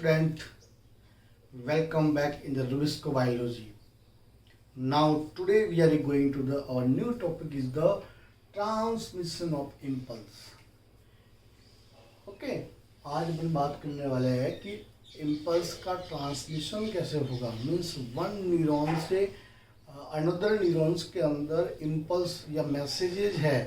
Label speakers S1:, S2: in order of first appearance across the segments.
S1: student, welcome back in the Rubisco Biology. Now today we are going to our new topic is the transmission of impulse. Okay, आज अपन बात करने वाले हैं कि impulse का transmission कैसे होगा. मीन्स वन न्यूरॉन से अनदर न्यूरॉन्स के अंदर इम्पल्स या मैसेजेज है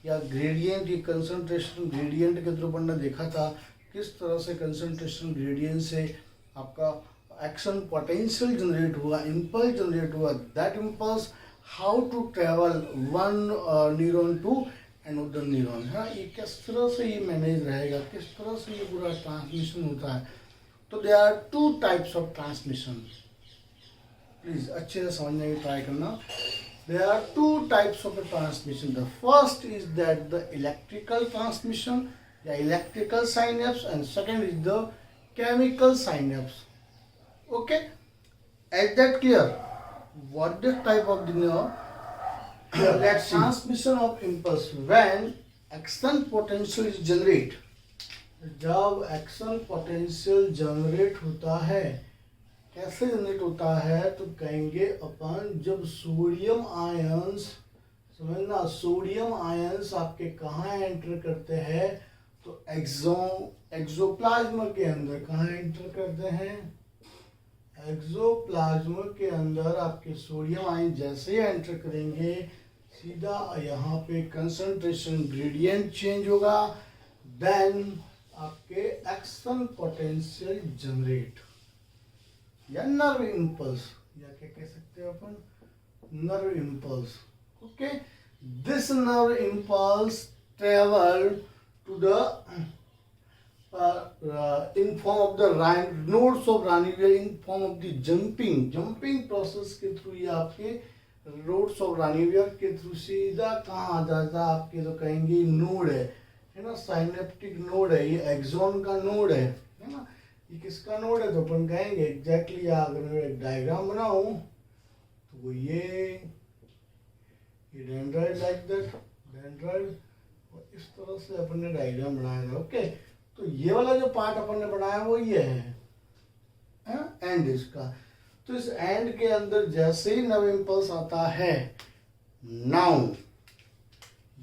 S1: या ग्रेडियंट या कंसंट्रेशन ग्रेडियंट के थ्रू अपन ने देखा था किस तरह से कंसंट्रेशन ग्रेडियंट से आपका एक्शन पोटेंशियल जनरेट हुआ, इम्पल्स जनरेट हुआ. That impulse how to travel one neuron to another neuron है. ये किस तरह से ये मैनेज रहेगा, किस तरह से ये पूरा ट्रांसमिशन होता है. तो they are two types of transmission. Please अच्छे से समझने की ट्राई करना. There are two types of a transmission. The first is that the electrical transmission, the electrical synapse, and second is the chemical synapse. Okay, is that clear? What the type of the neuron? That transmission of impulse when action potential is generate. जब action potential generate होता है, कैसे generate होता है तो कहेंगे अपन जब sodium ions, समझना, सोडियम आयंस आपके कहाँ एंटर करते हैं तो एक्सोप्लाज्म के अंदर. कहाँ एंटर करते हैं? एक्सोप्लाज्म के अंदर आपके सोडियम आयन जैसे ही एंटर करेंगे सीधा यहाँ पे कंसंट्रेशन ग्रेडियंट चेंज होगा. देन आपके एक्शन पोटेंशियल जनरेट या नर्व इम्पल्स या क्या कह सकते हैं अपन, nerve impulse. Okay, this nerve impulse travel to the in form of the nodes of Ranvier in form of the jumping process के थ्रू ये आपके रोड्स ऑफ रानीवियर के थ्रू सीधा कहाँ आ जाता है आपके तो कहेंगे नोड है ना, साइनेप्टिक नोड है, ये एक्सॉन का नोड है ना. ये किसका नोड है तो अपन कहेंगे एग्जैक्टली. अगर मैं एक डायग्राम बनाऊं तो वो ये डेंड्राइड लाइक दैट डेंड्राइड, और इस तरह से अपन ने डायग्राम बनाया है. ओके, तो ये वाला जो पार्ट अपन ने बनाया वो ये है एंड इसका. तो इस एंड के अंदर जैसे ही नर्व इम्पल्स आता है, नाउ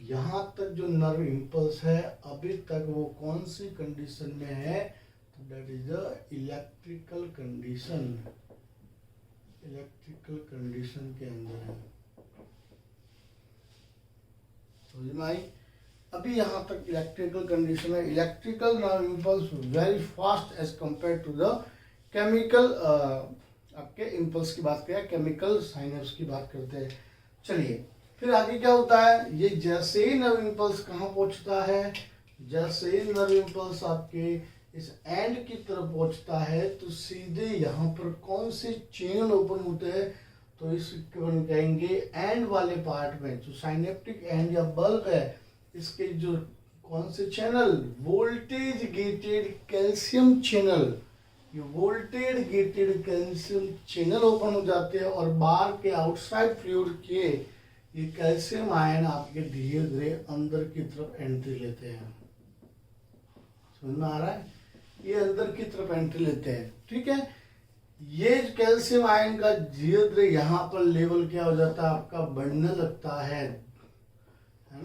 S1: यहां तक जो नर्व इम्पल्स है अभी तक वो कौन सी कंडीशन में है? That is the electrical condition. Electrical condition के अंदर है. समझ में आई? अभी यहाँ तक इलेक्ट्रिकल कंडीशन है. Electrical nerve impulse very fast as compare to the chemical. आपके इम्पल्स की बात करें, केमिकल साइनप्स की बात करते हैं. चलिए फिर आगे क्या होता है. ये जैसे ही नर्व इम्पल्स कहाँ पहुँचता है, जैसे ही नर्व इम्पल्स आपके इस एंड की तरफ पहुंचता है तो सीधे यहाँ पर कौन से चैनल ओपन होते हैं तो इस कहेंगे एंड वाले पार्ट में जो साइनेप्टिक एंड या बल्ब है इसके जो कौन से channel, voltage gated calcium channel. ये voltage gated calcium channel open हो जाते हैं और बाहर के आउटसाइड फ्लूइड के ये कैल्शियम आयन आपके धीरे धीरे अंदर की तरफ एंट्री लेते हैं. समझ में आ रहा है? ये अंदर की तरफ एंट्री लेते हैं. ठीक है, ये कैल्शियम आयन का धीरे धीरे यहाँ पर लेवल क्या हो जाता है आपका, बढ़ने लगता है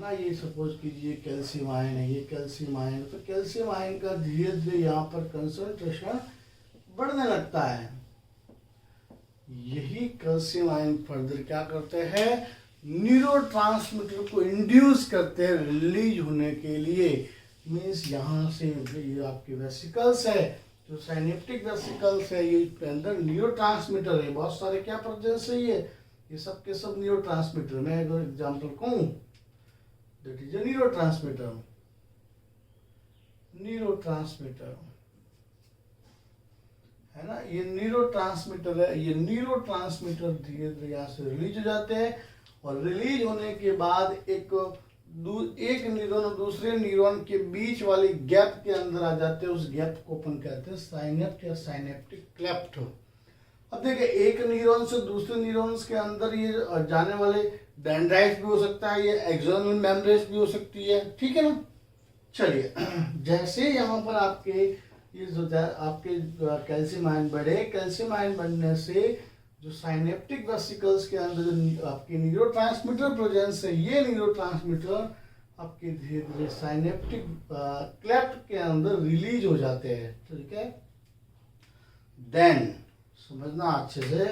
S1: ना. ये सपोज कीजिए कैल्शियम आयन है, ये कैल्शियम आयन, तो कैल्शियम आयन का धीरे धीरे यहाँ पर कंसंट्रेशन बढ़ने लगता है. यही कैल्शियम आयन फर्दर क्या करते हैं, न्यूरोट्रांसमीटर को इंड्यूस करते हैं रिलीज होने के लिए. मीन्स यहाँ से ये आपके वेसिकल्स है जो साइनेप्टिक वेसिकल्स है, ये अंदर न्यूरोट्रांसमीटर है बहुत सारे. क्या प्रेजेंस है ये सब के सब न्यूरोट्रांसमीटर. मैं अगर एग्जांपल कहूँ दैट इज अ न्यूरोट्रांसमीटर है ना. ये न्यूरोट्रांसमीटर है. ये न्यूरोट्रांसमीटर धीरे धीरे यहाँ से रिलीज हो जाते हैं और रिलीज होने के बाद एक न्यूरॉन और दूसरे न्यूरॉन के बीच वाली गैप के अंदर आ जाते हैं. उस गैप को अपन कहते हैं साइनेप्ट या साइनेप्टिक क्लेफ्ट. अब देखिए एक न्यूरॉन से दूसरे न्यूरॉन्स के अंदर ये जाने वाले डेंड्राइट्स भी हो सकता है, ये एक्सोनल मेम्ब्रेन्स भी हो सकती है. ठीक है ना. चलिए जैसे यहाँ पर आपके ये जो आपके कैल्शियम आयन बढ़े, कैल्शियम आयन बढ़ने से जो साइनेप्टिक वेसिकल्स के अंदर जो आपके न्यूरोट्रांसमीटर प्रेजेंस है, ये न्यूरोट्रांसमीटर आपके धीरे धीरे साइनेप्टिक क्लेफ्ट के अंदर रिलीज हो जाते हैं। ठीक है, देन समझना अच्छे से,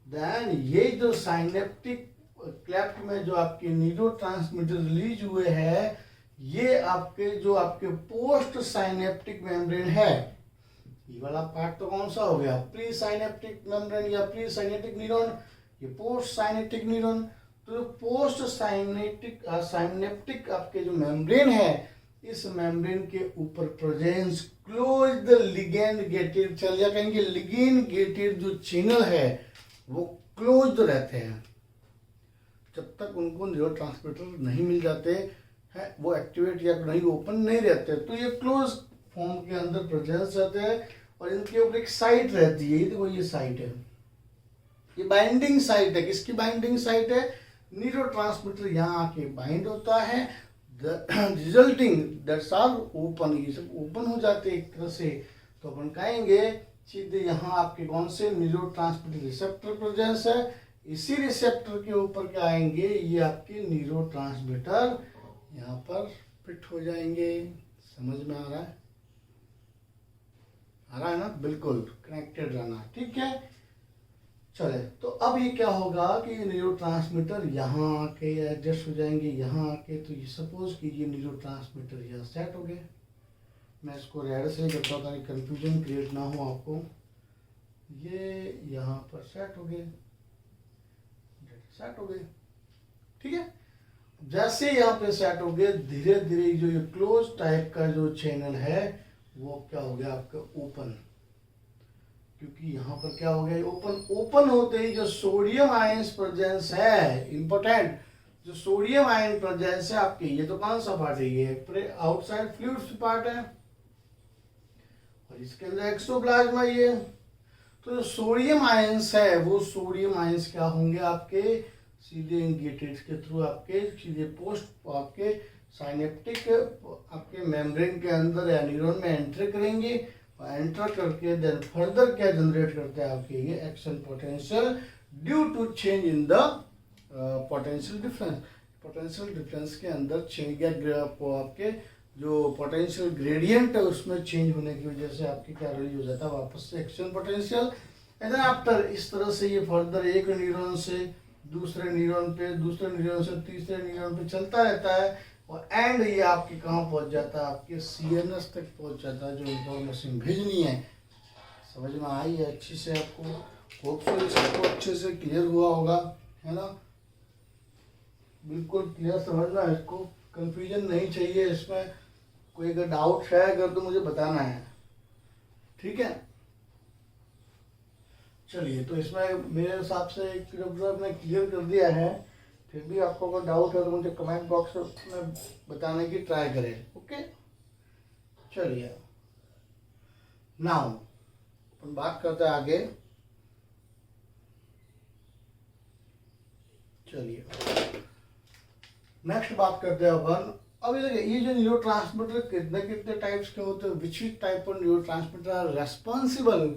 S1: देन ये जो साइनेप्टिक क्लेफ्ट में जो आपके न्यूरोट्रांसमीटर रिलीज हुए हैं, ये आपके जो आपके पोस्ट साइनेप्टिक मेम्ब्रेन है, ये वाला पार्ट तो कौन सा हो गया, प्री साइनेप्टिक मेम्ब्रेन या प्री साइनेटिक न्यूरॉन, ये पोस्ट साइनेटिक न्यूरॉन। तो पोस्ट साइनेप्टिक आपके जो मेम्ब्रेन है, इस मेम्ब्रेन के ऊपर presence close the ligand gated, चलिए कहेंगे लिगेंड गेटेड जो चैनल है वो क्लोज रहते हैं। जब तक उनको न्यूरोट्रांसमीटर नहीं मिल जाते हैं, वो एक्टिवेट या नहीं ओपन नहीं रहते, तो ये क्लोज फॉर्म के अंदर प्रेजेंस रहते हैं और इनके ऊपर एक साइट रहती है। देखो ये साइट है, ये बाइंडिंग साइट है। किसकी बाइंडिंग साइट है, न्यूरोट्रांसमीटर यहाँ आके बाइंड होता है, रिजल्टिंग दैट्स आर ओपन, ये सब ओपन हो जाते हैं एक तरह से। तो अपन कहेंगे सीधे यहाँ आपके कौन से न्यूरोट्रांसमीटर रिसेप्टर प्रेजेंस है, इसी रिसेप्टर के ऊपर क्या आएंगे, ये आपके न्यूरोट्रांसमीटर यहाँ पर फिट हो जाएंगे। समझ में आ रहा है, आ रहा है ना, बिल्कुल कनेक्टेड रहना। ठीक है, चले तो अब ये क्या होगा कि न्यूरोट्रांसमीटर यहाँ आके एडजस्ट हो जाएंगे, यहाँ आके, तो ये सपोज कीजिए न्यूरोट्रांसमीटर यहाँ सेट हो गए। मैं इसको रेड से करता हूँ ताकि कंफ्यूजन क्रिएट ना हो आपको। ये यहाँ पर सेट हो गए, सेट हो गए। ठीक है, जैसे यहाँ पे सेट हो गए, धीरे धीरे जो ये क्लोज टाइप का जो चैनल है वो क्या हो गया आपका ओपन, क्योंकि यहाँ पर क्या हो गया ओपन। ओपन होते ही जो सोडियम आयंस प्रेजेंस है, इंपॉर्टेंट, जो सोडियम आयन प्रेजेंस है आपके, ये तो कौन सा पार्ट है, ये आउटसाइड फ्लूइड्स पार्ट है और इसके अंदर एक्सोप्लाज्मा ये। तो जो सोडियम आयंस है, वो सोडियम आयंस क्या होंगे आपके सीधे इंगेटेड के थ्रू आपके सीधे पोस्ट आपके साइनेप्टिक आपके मेम्ब्रेन के अंदर या न्यूरॉन में एंटर करेंगे और एंटर करके देन फर्दर क्या जनरेट करते हैं आपके ये action potential due to change in the potential difference. Potential difference के अंदर चेंज या आपके जो पोटेंशियल ग्रेडियंट है उसमें चेंज होने की वजह से आपके क्या रिलीज हो जाता है वापस से एक्शन पोटेंशियल। एंड आफ्टर इस तरह से ये फर्दर एक न्यूरॉन से दूसरे न्यूरॉन पे, दूसरे न्यूरॉन से तीसरे न्यूरॉन पे चलता रहता है और एंड ये आपके कहाँ पहुंच जाता है, आपके सीएनएस तक पहुंच जाता है जो इंफॉर्मेशन भेजनी है। समझ में आई है अच्छी से आपको, होपफुली सबको अच्छे से क्लियर हुआ होगा, है ना, बिल्कुल क्लियर समझना है इसको, कंफ्यूजन नहीं चाहिए इसमें। कोई अगर डाउट है अगर तो मुझे बताना है, ठीक है। चलिए तो इसमें मेरे हिसाब से एक मैंने क्लियर कर दिया है, फिर भी आपको अगर डाउट है तो मुझे कमेंट बॉक्स में बताने की ट्राई करें, ओके। चलिए नाउ अपन बात करते हैं आगे। चलिए नेक्स्ट बात करते हैं अपन। अभी देखिए ये जो न्यूरोट्रांसमीटर कितने कितने टाइप्स के होते हैं, which type of neurotransmitter are responsible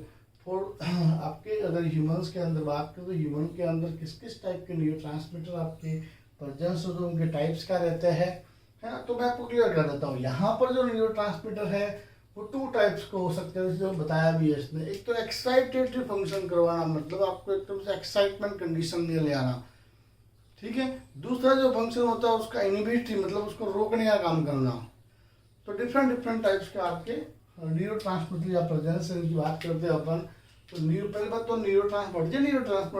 S1: for आपके, अगर ह्यूमंस के अंदर बात करें तो ह्यूमन के अंदर किस किस टाइप के न्यूरोट्रांसमीटर आपके प्रेजेंस हो, तो उनके टाइप्स क्या रहते हैं, है ना। तो मैं आपको क्लियर कर देता हूँ। यहाँ पर जो न्यूरोट्रांसमीटर है वो टू टाइप्स को हो सकते हैं, जो बताया भी है इसने। एक तो एक्साइटेटरी फंक्शन करवाना, मतलब आपको एकदम से एक्साइटमेंट कंडीशन में ले आना, ठीक है। दूसरा जो फंक्शन होता है उसका इनहिबिटरी, मतलब उसको रोकने का काम करना। तो डिफरेंट डिफरेंट टाइप्स के आपके न्यूरोट्रांसमीटर या प्रेजेंस की बात करते हैं अपन। तो पहली बात तो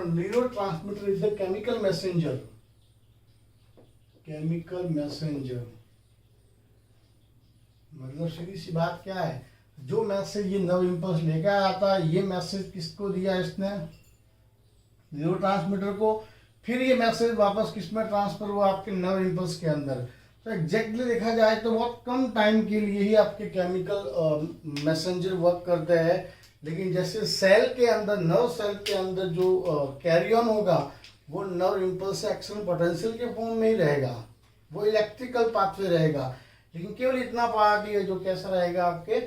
S1: neurotransmitter is the chemical messenger. Chemical messenger मतलब सीधी सी बात क्या है, जो मैसेज ये नर्व इंपल्स लेकर आता है, ये मैसेज किसको दिया इसने, न्यूरोट्रांसमीटर को, फिर ये मैसेज वापस किसमें ट्रांसफर हुआ, आपके नर्व इंपल्स के अंदर। तो एग्जैक्टली देखा जाए तो बहुत कम टाइम के लिए ही आपके केमिकल मैसेंजर वर्क करते हैं, लेकिन जैसे सेल के अंदर, नर्व सेल के अंदर जो कैरी ऑन होगा वो नर्व इंपल्स एक्शन पोटेंशियल के फॉर्म में ही रहेगा, वो इलेक्ट्रिकल पाथवे रहेगा। लेकिन केवल इतना पार्ट ही है जो कैसा रहेगा, आपके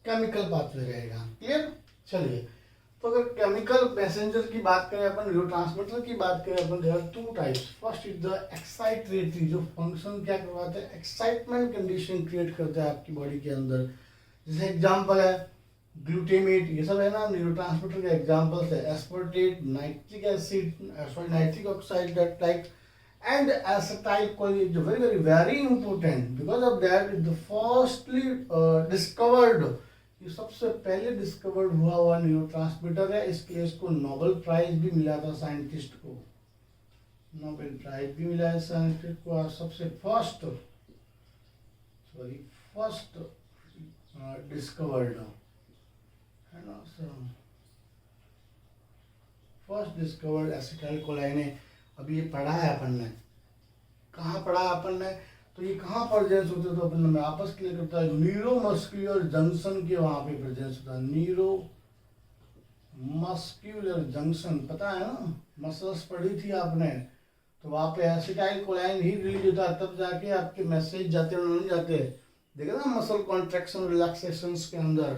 S1: केमिकल पाथवे रहेगा। क्लियर? चलिए, तो अगर केमिकल मैसेंजर की बात करें अपन, न्यूरोट्रांसमीटर की बात करें अपन, there are two types. First is the excitatory, जो फंक्शन क्या करवाते हैं, एक्साइटमेंट कंडीशन क्रिएट करता है आपकी बॉडी के अंदर। जैसे एग्जांपल है ग्लूटामेट, ये सब है ना न्यूरोट्रांसमीटर के एग्जांपल्स है। Aspartate, nitric acid, sorry nitric oxide, that like, and acetylcholine, very important, because of that is the firstly discovered, ये सबसे पहले डिस्कवर्ड हुआ न्यूरोट्रांसमीटर है। इसके लिए इसको नोबेल प्राइज भी मिला था, साइंटिस्ट को नोबेल प्राइज भी मिला है साइंटिस्ट को। और सबसे फर्स्ट डिस्कवर्ड है ना, फर्स्ट डिस्कवर्ड एसिटाइलकोलाइन है। अभी ये पढ़ा है अपन ने, कहाँ पढ़ा है अपन ने, तो ये कहाँ प्रेजेंस होते तो अपन में आपस क्लियर करता है, न्यूरोमस्कुलर जंक्शन के वहाँ पे प्रेजेंस होता है। न्यूरोमस्कुलर जंक्शन, पता है ना, मसल्स पढ़ी थी आपने, तो वहाँ पे एसिटाइलकोलाइन ही रिलीज होता है, तब जाके आपके मैसेज जाते हैं नहीं जाते, देखा ना मसल कॉन्ट्रैक्शन रिलैक्सेशन के अंदर।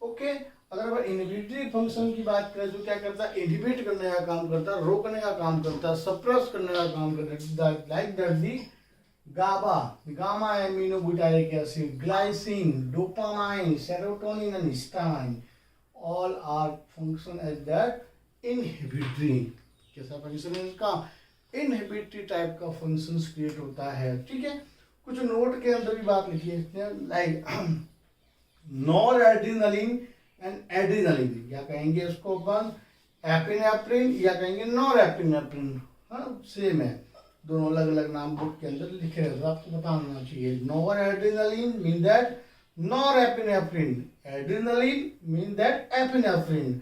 S1: ओके, अगर इनहिबिटरी फंक्शन की बात करें तो क्या करता है, इनहिबिट करने का काम करता है, रोकने का काम करता है, सप्रेस करने का काम करता है। Like that the GABA, gamma aminobutyric acid, glycine, dopamine, serotonin and histamine, all are function as that inhibitory. कैसा फंक्शन है इसका, इनहिबिटरी टाइप का फंक्शन क्रिएट होता है। ठीक है, कुछ नोट के अंदर भी बात लिखी है, like nor adrenaline and adrenaline, या कहेंगे इसको अपन एपिनेफ्रिन या कहेंगे नॉर एपिनेफ्रिन, हाँ सेम है, दोनों अलग अलग नाम बुक के अंदर लिखे हैं, तो आपको पता होना चाहिए। Nor adrenaline mean that nor epinephrine, adrenaline mean that epinephrine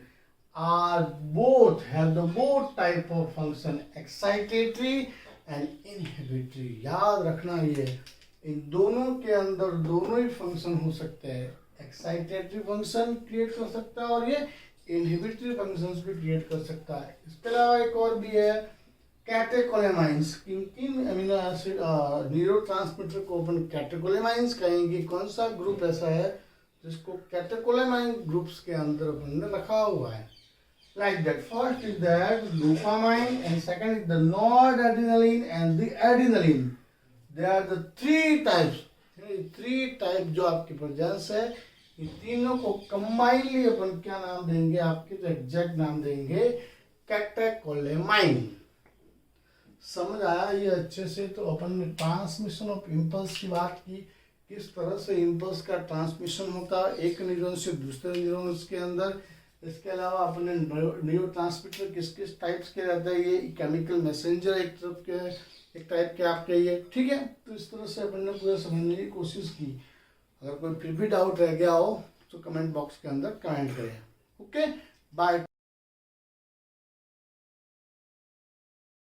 S1: are both have the both type of function, excitatory and inhibitory। याद रखना ये, इन दोनों के अंदर दोनों ही फंक्शन हो सकते हैं, एक्साइटेटरी फंक्शन क्रिएट कर सकता है और ये इनहिबिटरी फंक्शंस भी क्रिएट कर सकता है। इसके अलावा एक और भी है कैटेकोलेमाइंस। किन किन अमीनो एसिड न्यूरोट्रांसमीटर को अपन कैटेकोलेमाइंस कहेंगे, कौन सा ग्रुप ऐसा है जिसको कैटेकोलेमाइन ग्रुप्स के अंदर अपन ने रखा हुआ है। Like that, first is that dopamine and second is the noradrenaline and the adrenaline. They are the three types. Three type जो आपके प्रेजेंस है, ये तीनों को कंबाइनली अपन क्या नाम देंगे, आपके तो एग्जैक्ट नाम देंगे कैटेकोलेमाइन। समझ आया ये अच्छे से? तो अपन ने ट्रांसमिशन ऑफ इम्पल्स की बात की, किस तरह से इम्पल्स का ट्रांसमिशन होता है एक न्यूरॉन से दूसरे न्यूरॉन्स के अंदर। इसके अलावा अपने न्यूरोट्रांसमीटर किस किस टाइप्स के रहता है, ये केमिकल मैसेंजर एक तरफ के एक टाइप के आपके ये। ठीक है, तो इस तरह से अपन ने पूरा समझने की कोशिश की। अगर कोई फिर भी डाउट रह गया हो तो कमेंट बॉक्स के अंदर कमेंट करें। Okay, bye.